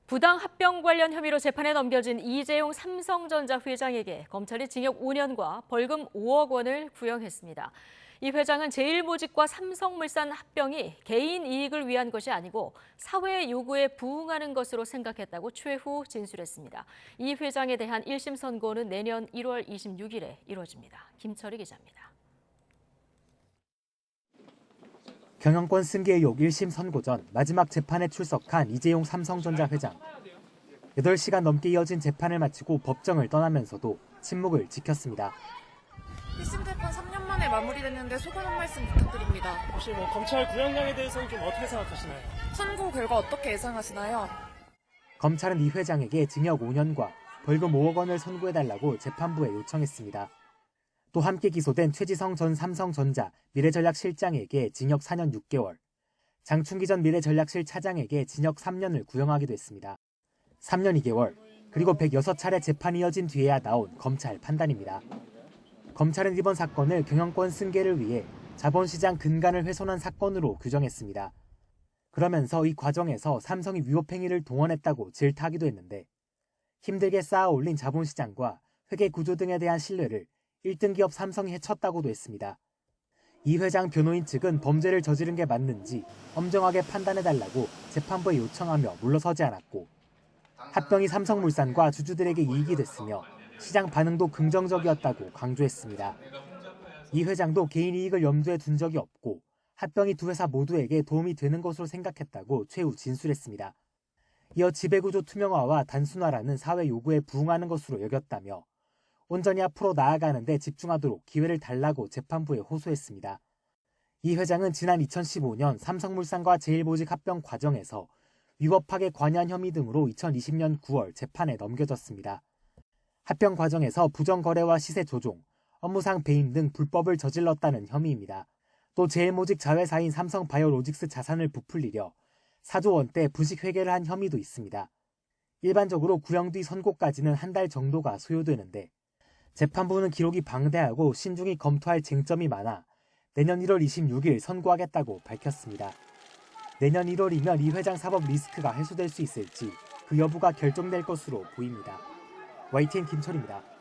부당 합병 관련 혐의로 재판에 넘겨진 이재용 삼성전자 회장에게 검찰이 징역 5년과 벌금 5억 원을 구형했습니다. 이 회장은 제일모직과 삼성물산 합병이 개인 이익을 위한 것이 아니고 사회의 요구에 부응하는 것으로 생각했다고 최후 진술했습니다. 이 회장에 대한 1심 선고는 내년 1월 26일에 이루어집니다. 김철희 기자입니다. 경영권 승계 의혹 1심 선고 전 마지막 재판에 출석한 이재용 삼성전자 회장. 8시간 넘게 이어진 재판을 마치고 법정을 떠나면서도 침묵을 지켰습니다. 1심 재판 3년 만에 마무리됐는데 소감 한 말씀 부탁드립니다. 혹시 검찰 구형량에 대해서는 좀 어떻게 생각하시나요? 선고 결과 어떻게 예상하시나요? 검찰은 이 회장에게 징역 5년과 벌금 5억 원을 선고해달라고 재판부에 요청했습니다. 또 함께 기소된 최지성 전 삼성전자 미래전략실장에게 징역 4년 6개월, 장충기 전 미래전략실 차장에게 징역 3년을 구형하기도 했습니다. 3년 2개월, 그리고 106차례 재판이 이어진 뒤에야 나온 검찰 판단입니다. 검찰은 이번 사건을 경영권 승계를 위해 자본시장 근간을 훼손한 사건으로 규정했습니다. 그러면서 이 과정에서 삼성이 위법행위를 동원했다고 질타하기도 했는데 힘들게 쌓아 올린 자본시장과 회계 구조 등에 대한 신뢰를 1등 기업 삼성이 해쳤다고도 했습니다. 이 회장 변호인 측은 범죄를 저지른 게 맞는지 엄정하게 판단해달라고 재판부에 요청하며 물러서지 않았고 합병이 삼성물산과 주주들에게 이익이 됐으며 시장 반응도 긍정적이었다고 강조했습니다. 이 회장도 개인 이익을 염두에 둔 적이 없고 합병이 두 회사 모두에게 도움이 되는 것으로 생각했다고 최후 진술했습니다. 이어 지배구조 투명화와 단순화라는 사회 요구에 부응하는 것으로 여겼다며 온전히 앞으로 나아가는 데 집중하도록 기회를 달라고 재판부에 호소했습니다. 이 회장은 지난 2015년 삼성물산과 제일모직 합병 과정에서 위법하게 관여한 혐의 등으로 2020년 9월 재판에 넘겨졌습니다. 합병 과정에서 부정거래와 시세 조종, 업무상 배임 등 불법을 저질렀다는 혐의입니다. 또 제일모직 자회사인 삼성바이오로직스 자산을 부풀리려 4조 원대 부식 회계를 한 혐의도 있습니다. 일반적으로 구형 뒤 선고까지는 한 달 정도가 소요되는데 재판부는 기록이 방대하고 신중히 검토할 쟁점이 많아 내년 1월 26일 선고하겠다고 밝혔습니다. 내년 1월이면 이 회장 사법 리스크가 해소될 수 있을지 그 여부가 결정될 것으로 보입니다. YTN 김철희입니다.